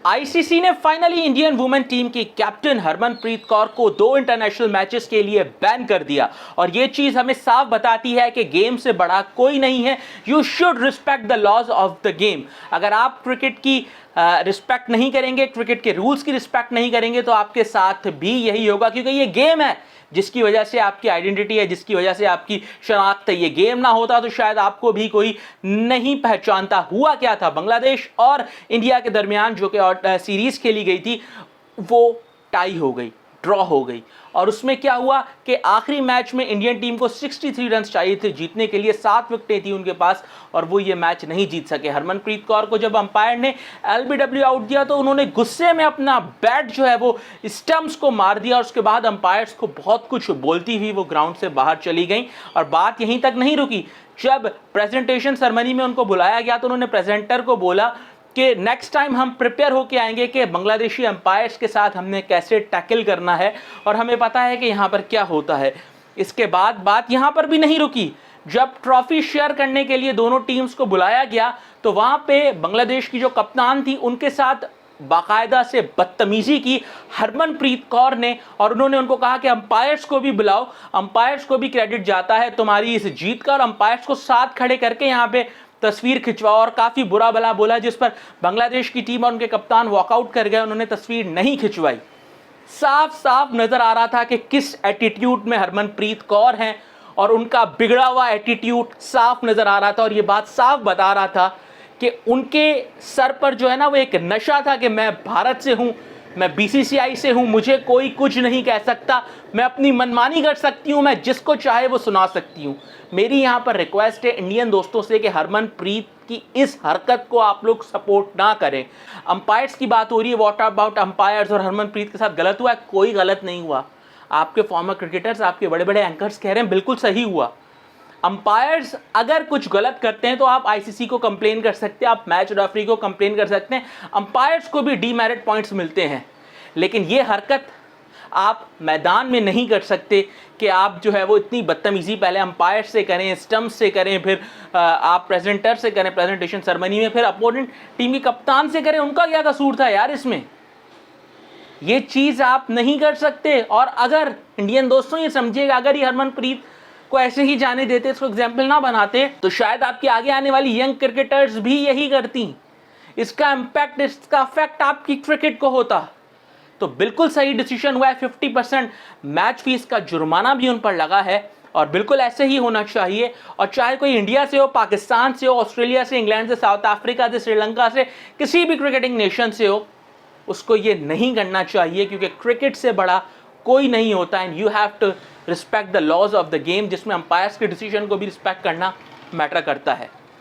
ICC ने finally Indian women team की captain Harmanpreet Kaur को 2 इंटरनेशनल मैचेस के लिए बैन कर दिया और ये चीज हमें साफ बताती है कि गेम से बड़ा कोई नहीं है। You should respect the laws of the game. अगर आप क्रिकेट की रिस्पेक्ट नहीं करेंगे, क्रिकेट के रूल्स की रिस्पेक्ट नहीं करेंगे, तो आपके साथ भी यही होगा, क्योंकि ये गेम है जिसकी वजह से आपकी आइडेंटिटी है, जिसकी वजह से आपकी शनाख्त है। ये गेम ना होता तो शायद आपको भी कोई नहीं पहचानता। हुआ क्या था, बांग्लादेश और इंडिया के दरमियान जो कि सीरीज खेली गई थी वो टाई हो गई, ड्रॉ हो गई, और उसमें क्या हुआ कि आखिरी मैच में इंडियन टीम को 63 रन चाहिए थे जीतने के लिए, 7 विकेटें थी उनके पास और वो ये मैच नहीं जीत सके। हरमनप्रीत कौर को जब अंपायर ने एलबीडब्ल्यू आउट दिया तो उन्होंने गुस्से में अपना बैट जो है वो स्टंप्स को मार दिया और उसके बाद अंपायर्स को बहुत कुछ बोलती हुई वो ग्राउंड से बाहर चली गई। और बात यहीं तक नहीं रुकी, जब प्रेजेंटेशन सेरेमनी में उनको बुलाया गया तो उन्होंने प्रेजेंटर को बोला कि नेक्स्ट टाइम हम प्रिपेयर होके आएंगे कि बांग्लादेशी अंपायर्स के साथ हमने कैसे टैकल करना है और हमें पता है कि यहाँ पर क्या होता है। इसके बाद बात यहाँ पर भी नहीं रुकी, जब ट्रॉफी शेयर करने के लिए दोनों टीम्स को बुलाया गया तो वहाँ पे बांग्लादेश की जो कप्तान थी उनके साथ बाकायदा से बदतमीजी की हरमनप्रीत कौर ने, और उन्होंने उनको कहा कि अंपायर्स को भी बुलाओ, अंपायर्स को भी क्रेडिट जाता है तुम्हारी इस जीत का, और अंपायर्स को साथ खड़े करके यहाँ पे तस्वीर खिंचवाओ। और काफ़ी बुरा भला बोला, जिस पर बांग्लादेश की टीम और उनके कप्तान वॉकआउट कर गए, उन्होंने तस्वीर नहीं खिंचवाई। साफ साफ नजर आ रहा था कि किस एटीट्यूड में हरमनप्रीत कौर हैं और उनका बिगड़ा हुआ एटीट्यूड साफ नजर आ रहा था। और ये बात साफ बता रहा था कि उनके सर पर जो है ना वो एक नशा था कि मैं भारत से हूँ, मैं बीसीसीआई से हूँ, मुझे कोई कुछ नहीं कह सकता, मैं अपनी मनमानी कर सकती हूँ, मैं जिसको चाहे वो सुना सकती हूँ। मेरी यहाँ पर रिक्वेस्ट है इंडियन दोस्तों से कि हरमनप्रीत की इस हरकत को आप लोग सपोर्ट ना करें। अंपायर्स की बात हो रही है, व्हाट अबाउट अंपायर्स, और हरमनप्रीत के साथ गलत हुआ है? कोई गलत नहीं हुआ। आपके फॉर्मर क्रिकेटर्स, आपके बड़े बड़े एंकर्स कह रहे हैं बिल्कुल सही हुआ। अंपायर्स अगर कुछ गलत करते हैं तो आप आईसीसी को कंप्लेन कर सकते हैं, आप मैच रेफरी को कंप्लेन कर सकते हैं, अंपायर्स को भी डीमेरिट पॉइंट्स मिलते हैं, लेकिन ये हरकत आप मैदान में नहीं कर सकते कि आप जो है वो इतनी बदतमीजी पहले अंपायर से करें, स्टंप से करें, फिर आप प्रेजेंटर से करें प्रेजेंटेशन सेरेमनी में, फिर अपोनेंट टीम के कप्तान से करें। उनका क्या कसूर था यार इसमें? ये चीज़ आप नहीं कर सकते। और अगर इंडियन दोस्तों ये समझिएगा, अगर ये हरमनप्रीत को ऐसे ही जाने देते, इसको एग्जाम्पल ना बनाते, तो शायद आपकी आगे आने वाली यंग क्रिकेटर्स भी यही करती। इसका इम्पैक्ट, इसका इफेक्ट आपकी क्रिकेट को होता। तो बिल्कुल सही डिसीजन हुआ है। 50% मैच फीस का जुर्माना भी उन पर लगा है और बिल्कुल ऐसे ही होना चाहिए। और चाहे कोई इंडिया से हो, पाकिस्तान से हो, ऑस्ट्रेलिया से, इंग्लैंड से, साउथ अफ्रीका से, श्रीलंका से, किसी भी क्रिकेटिंग नेशन से हो, उसको ये नहीं करना चाहिए, क्योंकि क्रिकेट से बड़ा कोई नहीं होता। And you have to respect the laws of the game, जिसमें अंपायर्स के डिसीजन को भी रिस्पेक्ट करना मैटर करता है।